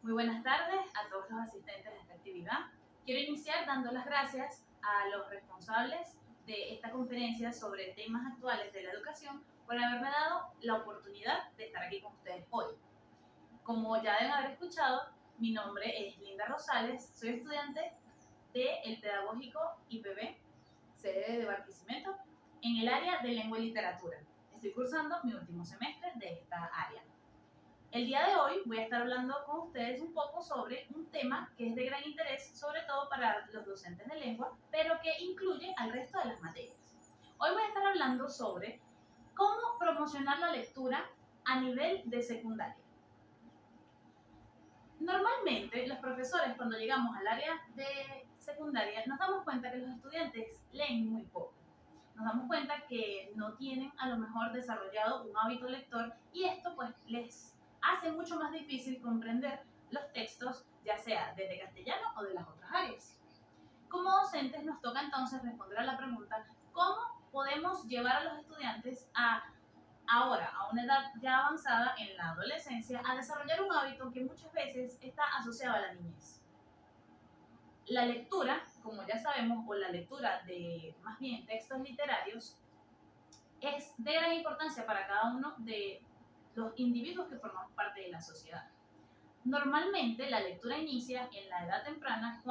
Muy buenas tardes a todos los asistentes de esta actividad. Quiero iniciar dando las gracias a los responsables de esta conferencia sobre temas actuales de la educación por haberme dado la oportunidad de estar aquí con ustedes hoy. Como ya deben haber escuchado, mi nombre es Linda Rosales, soy estudiante del Pedagógico IPB, sede de Barquisimeto, en el área de Lengua y Literatura. Estoy cursando mi último semestre de esta área. El día de hoy voy a estar hablando con ustedes un poco sobre un tema que es de gran interés, sobre todo para los docentes de lengua, pero que incluye al resto de las materias. Hoy voy a estar hablando sobre cómo promocionar la lectura a nivel de secundaria. Normalmente, los profesores, cuando llegamos al área de secundaria, nos damos cuenta que los estudiantes leen muy poco. Nos damos cuenta que no tienen a lo mejor desarrollado un hábito lector y esto pues les hace mucho más difícil comprender los textos, ya sea desde castellano o de las otras áreas. Como docentes nos toca entonces responder a la pregunta, ¿cómo podemos llevar a los estudiantes ahora, a una edad ya avanzada en la adolescencia, a desarrollar un hábito que muchas veces está asociado a la niñez? La lectura, como ya sabemos, o la lectura de más bien textos literarios, es de gran importancia para cada uno de los individuos que formamos parte de la sociedad. Normalmente la lectura inicia en la edad temprana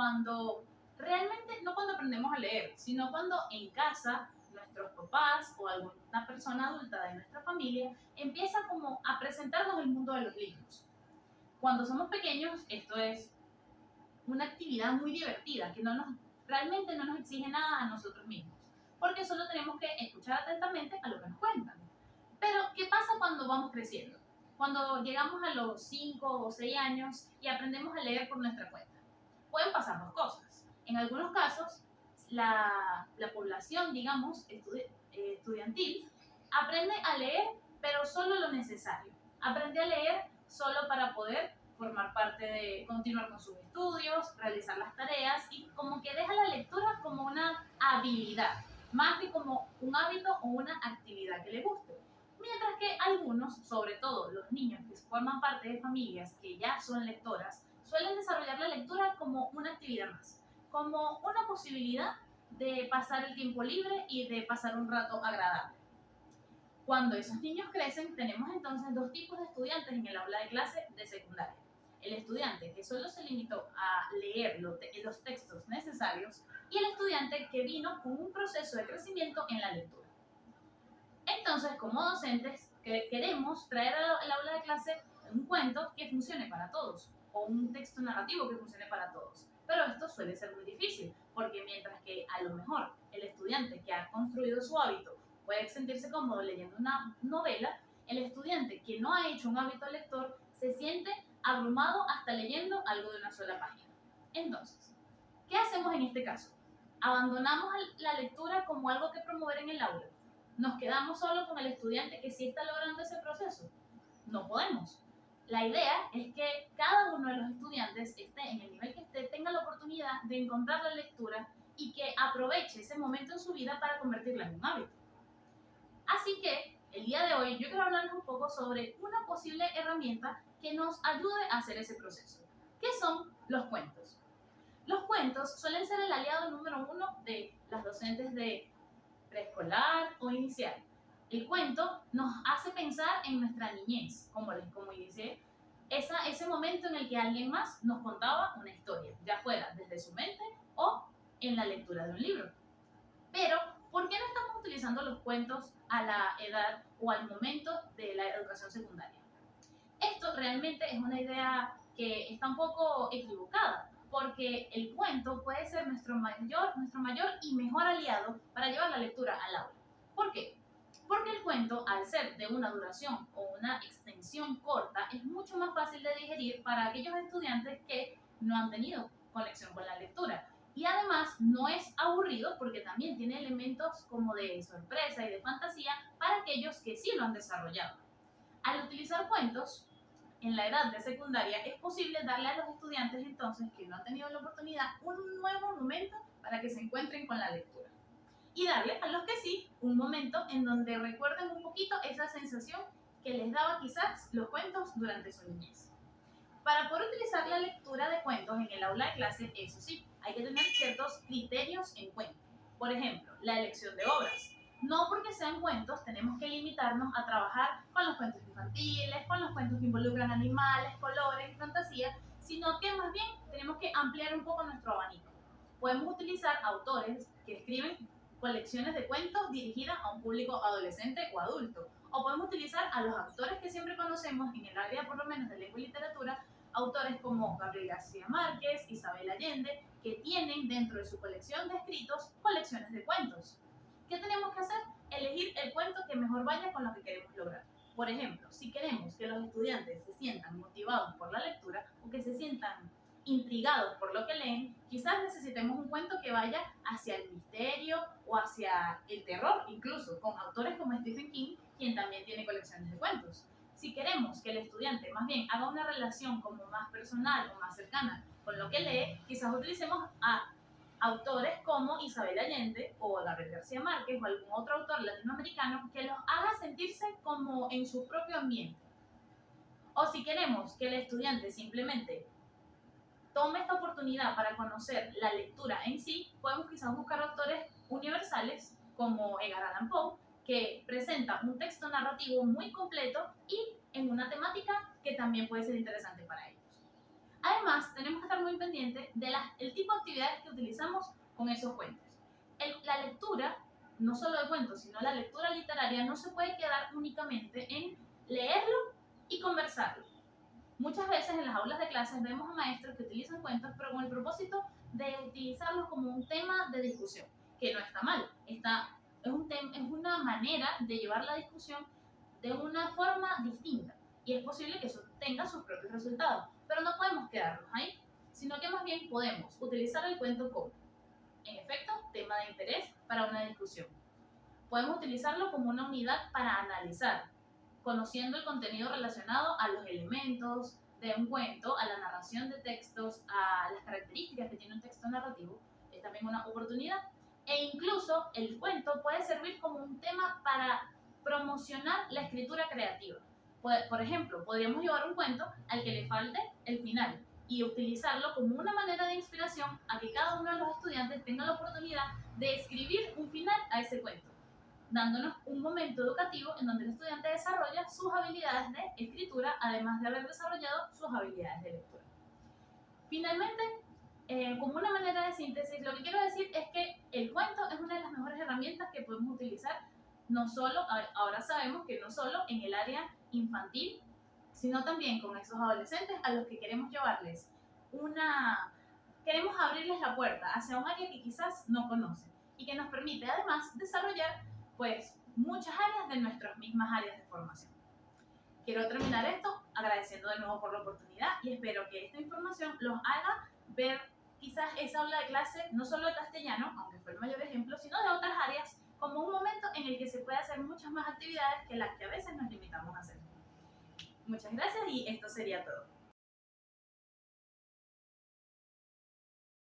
realmente no cuando aprendemos a leer, sino cuando en casa nuestros papás o alguna persona adulta de nuestra familia empieza como a presentarnos el mundo de los libros. Cuando somos pequeños esto es una actividad muy divertida que realmente no nos exige nada a nosotros mismos, porque solo tenemos que escuchar atentamente a lo que nos cuentan. Pero, ¿qué pasa cuando vamos creciendo? Cuando llegamos a los 5 o 6 años y aprendemos a leer por nuestra cuenta. Pueden pasar dos cosas. En algunos casos, la población, digamos, estudiantil, aprende a leer, pero solo lo necesario. Aprende a leer solo para poder formar parte de continuar con sus estudios, realizar las tareas y como que deja la lectura como una habilidad, más que como un hábito o una actividad que le guste. Mientras que algunos, sobre todo los niños que forman parte de familias que ya son lectoras, suelen desarrollar la lectura como una actividad más, como una posibilidad de pasar el tiempo libre y de pasar un rato agradable. Cuando esos niños crecen, tenemos entonces dos tipos de estudiantes en el aula de clase de secundaria. El estudiante que solo se limitó a leer los textos necesarios y el estudiante que vino con un proceso de crecimiento en la lectura. Entonces, como docentes, queremos traer al aula de clase un cuento que funcione para todos o un texto narrativo que funcione para todos. Pero esto suele ser muy difícil, porque mientras que a lo mejor el estudiante que ha construido su hábito puede sentirse cómodo leyendo una novela, el estudiante que no ha hecho un hábito lector se siente abrumado hasta leyendo algo de una sola página. Entonces, ¿qué hacemos en este caso? ¿Abandonamos la lectura como algo que promover en el aula? ¿Nos quedamos solo con el estudiante que sí está logrando ese proceso? No podemos. La idea es que cada uno de los estudiantes esté en el nivel que esté, tenga la oportunidad de encontrar la lectura y que aproveche ese momento en su vida para convertirla en un hábito. Así que el día de hoy yo quiero hablarles un poco sobre una posible herramienta que nos ayude a hacer ese proceso. ¿Qué son los cuentos? Los cuentos suelen ser el aliado número uno de las docentes de preescolar o inicial. El cuento nos hace pensar en nuestra niñez, como dice, ese momento en el que alguien más nos contaba una historia, ya fuera desde su mente o en la lectura de un libro. Pero, ¿por qué no estamos utilizando los cuentos a la edad o al momento de la educación secundaria? Esto realmente es una idea que está un poco equivocada, porque el cuento puede ser nuestro mayor y mejor aliado para llevar la lectura al aula. ¿Por qué? Porque el cuento, al ser de una duración o una extensión corta, es mucho más fácil de digerir para aquellos estudiantes que no han tenido conexión con la lectura. Y además no es aburrido porque también tiene elementos como de sorpresa y de fantasía para aquellos que sí lo han desarrollado. Al utilizar cuentos en la edad de secundaria, es posible darle a los estudiantes entonces que no han tenido la oportunidad un nuevo momento para que se encuentren con la lectura. Y darle a los que sí un momento en donde recuerden un poquito esa sensación que les daba quizás los cuentos durante su niñez. Para poder utilizar la lectura de cuentos en el aula de clase, eso sí, hay que tener ciertos criterios en cuenta. Por ejemplo, la elección de obras. No porque sean cuentos tenemos que limitarnos a trabajar con los cuentos infantiles, con los cuentos que involucran animales, colores y fantasía, sino que más bien tenemos que ampliar un poco nuestro abanico. Podemos utilizar autores que escriben colecciones de cuentos dirigidas a un público adolescente o adulto. O podemos utilizar a los autores que siempre conocemos en el área, por lo menos de lengua y literatura, autores como Gabriel García Márquez, Isabel Allende, que tienen dentro de su colección de escritos colecciones de cuentos. ¿Qué tenemos que hacer? Elegir el cuento que mejor vaya con lo que queremos lograr. Por ejemplo, si queremos que los estudiantes se sientan motivados por la lectura o que se sientan intrigados por lo que leen, quizás necesitemos un cuento que vaya hacia el misterio o hacia el terror, incluso con autores como Stephen King, quien también tiene colecciones de cuentos. Si queremos que el estudiante más bien haga una relación como más personal o más cercana con lo que lee, quizás utilicemos a autores como Isabel Allende o Gabriel García Márquez o algún otro autor latinoamericano que los haga sentirse como en su propio ambiente. O si queremos que el estudiante simplemente tome esta oportunidad para conocer la lectura en sí, podemos quizás buscar autores universales como Edgar Allan Poe, que presenta un texto narrativo muy completo y en una temática que también puede ser interesante para ellos. Además, tenemos que estar muy pendientes del tipo de actividades que utilizamos con esos cuentos. La lectura, no solo de cuentos, sino la lectura literaria, no se puede quedar únicamente en leerlo y conversarlo. Muchas veces en las aulas de clases vemos a maestros que utilizan cuentos, pero con el propósito de utilizarlos como un tema de discusión, que no está mal, es una manera de llevar la discusión de una forma distinta y es posible que eso tenga sus propios resultados, pero no podemos quedarnos ahí, sino que más bien podemos utilizar el cuento como, en efecto, tema de interés para una discusión. Podemos utilizarlo como una unidad para analizar, conociendo el contenido relacionado a los elementos de un cuento, a la narración de textos, a las características que tiene un texto narrativo, es también una oportunidad. E incluso el cuento puede servir como un tema para promocionar la escritura creativa. Por ejemplo, podríamos llevar un cuento al que le falte el final y utilizarlo como una manera de inspiración a que cada uno de los estudiantes tenga la oportunidad de escribir un final a ese cuento, dándonos un momento educativo en donde el estudiante desarrolla sus habilidades de escritura, además de haber desarrollado sus habilidades de lectura. Finalmente, como una manera de síntesis, lo que quiero decir es que el cuento es una de las mejores herramientas que podemos utilizar, no solo, ahora sabemos que no solo en el área infantil, sino también con esos adolescentes a los que queremos llevarles queremos abrirles la puerta hacia un área que quizás no conocen y que nos permite además desarrollar pues muchas áreas de nuestras mismas áreas de formación. Quiero terminar esto agradeciendo de nuevo por la oportunidad y espero que esta información los haga ver quizás esa aula de clase, no solo de castellano, aunque fue el mayor ejemplo, sino de otras áreas, como un momento en el que se puede hacer muchas más actividades que las que a veces nos limitamos a hacer. Muchas gracias y esto sería todo.